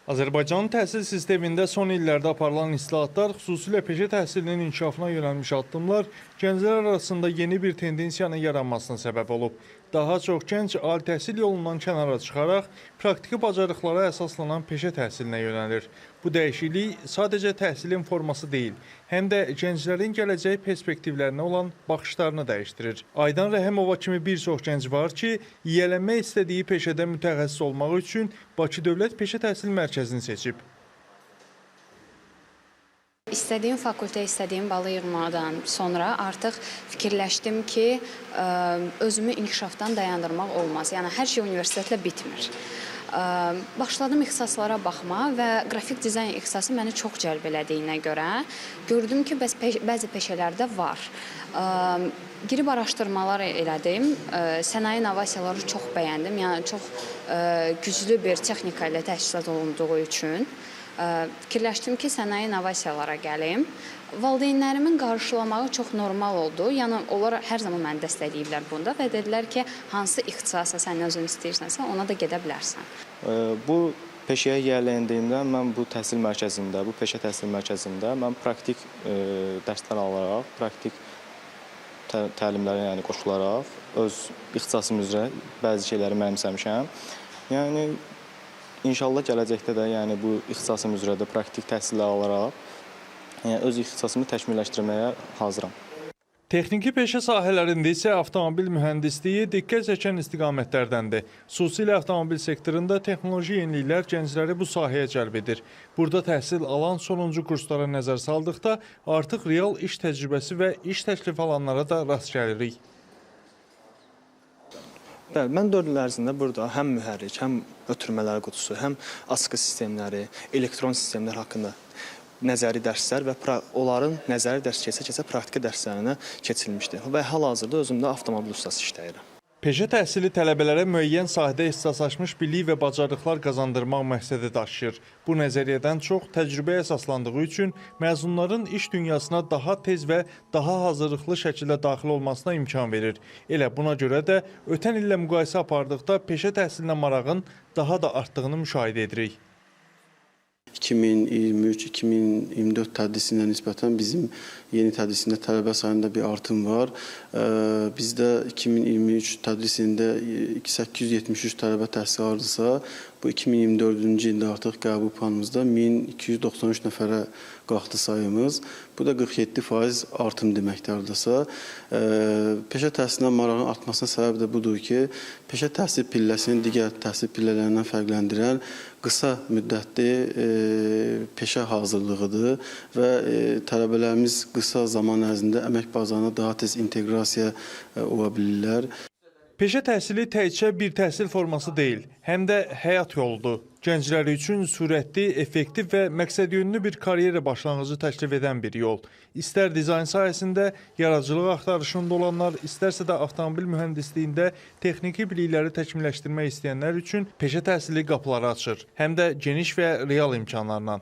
Azərbaycanın təhsil sistemində son illərdə aparılan islahatlar, xüsusilə peşə təhsilinin inkişafına yönəlmiş addımlar gənclər arasında yeni bir tendensiyanın yaranmasına səbəb olub. Daha çox gənc ali təhsil yolundan kənara çıxaraq praktiki bacarıqlara əsaslanan peşə təhsilinə yönəlir. Bu dəyişiklik sadəcə təhsilin forması deyil, həm də gənclərin gələcək perspektivlərinə olan baxışlarını dəyişdirir. Aydan Rəhimova kimi bir çox gənc var ki, yiyələnmək istədiyi peşədə mütəxəssis olmaq üçün Bakı Dövlət Peşə Təhsil Mərkəzini seçib. İstədiyim fakültə, istədiyim balı yığmadan sonra artıq fikirləşdim ki, özümü inkişafdan dayandırmaq olmaz. Yəni, hər şey universitetlə bitmir. Başladım ixtisaslara baxma və qrafik dizayn ixtisası məni çox cəlb elədiyinə görə gördüm ki, bəzi peşələrdə var. Girib araşdırmalar elədim, sənaye innovasiyaları çox bəyəndim, yəni çox güclü bir texnika ilə təchizat olunduğu üçün fikirləşdim ki, sənaye innovasiyalara gəlim. Valideynlərimin qarşılamağı çox normal oldu. Yəni, onlar hər zaman məni dəstəkləyiblər bunda və dedilər ki, hansı ixtisasa sən özün istəyirsənsə, ona da gedə bilərsən. Bu peşəyə yiyələndiyimdə mən bu təhsil mərkəzində, bu peşə təhsil mərkəzində mən praktik dərslər alaraq, praktik təlimlərə qoşularaq öz ixtisasım üzrə bəzi şeyləri mənimsəmişəm. Yəni, İnşallah gələcəkdə də bu ixtisasım üzrə də praktik təhsillər alaraq öz ixtisasımı təkmilləşdirməyə hazıram. Texniki peşə sahələrində isə avtomobil mühəndisliyi diqqət çəkən istiqamətlərdəndir. Xüsusilə avtomobil sektorunda texnoloji yeniliklər gəncləri bu sahəyə cəlb edir. Burada təhsil alan sonuncu kurslara nəzər saldıqda artıq real iş təcrübəsi və iş təklif alanlara da rast gəlirik. Bəli, mən 4 il ərzində burada həm mühərrik, həm ötürmələr qutusu, həm asqı sistemləri, elektron sistemlər haqqında nəzəri dərslər və onların nəzəri dərs keçə-keçə praktiki dərslərinə keçilmişdir. Və hal-hazırda özümdə avtomobil ustası işləyirəm. Peşə təhsili tələbələrə müəyyən sahədə ixtisaslaşmış bilik və bacarıqlar qazandırmaq məqsədi daşıyır. Bu nəzəriyyədən çox təcrübəyə əsaslandığı üçün məzunların iş dünyasına daha tez və daha hazırlıqlı şəkildə daxil olmasına imkan verir. Elə buna görə də ötən illə müqayisə apardıqda peşə təhsilinə marağın daha da artdığını müşahidə edirik. 2023-2024 tədrisinə nisbətən bizim yeni tədrisində tələbə sayında bir artım var. Bizdə 2023 tədrisində 873 tələbə təhsil alırsa, bu 2024-cü ildə artıq qəbul planımızda 1293 nəfərə qalxdı sayımız. Bu da 47% artım deməkdir hardasa. Peşə təhsilinə marağın artmasına səbəb də budur ki, peşə təhsil pilləsini digər təhsil pillələrindən fərqləndirən qısa müddətli peşə hazırlığıdır və tələbələrimiz qısa zaman ərzində əmək bazarına daha tez inteqrasiya ola bilirlər. Peşə təhsili təkcə bir təhsil forması deyil, həm də həyat yoludur. Gənclər üçün sürətli, effektiv və məqsədyönlü bir karyera başlanğıcı təklif edən bir yol. İstər dizayn sahəsində yaradıcılıq axtarışında olanlar, istərsə də avtomobil mühəndisliyində texniki bilikləri təkmilləşdirmək istəyənlər üçün peşə təhsili qapıları açır, həm də geniş və real imkanlarla.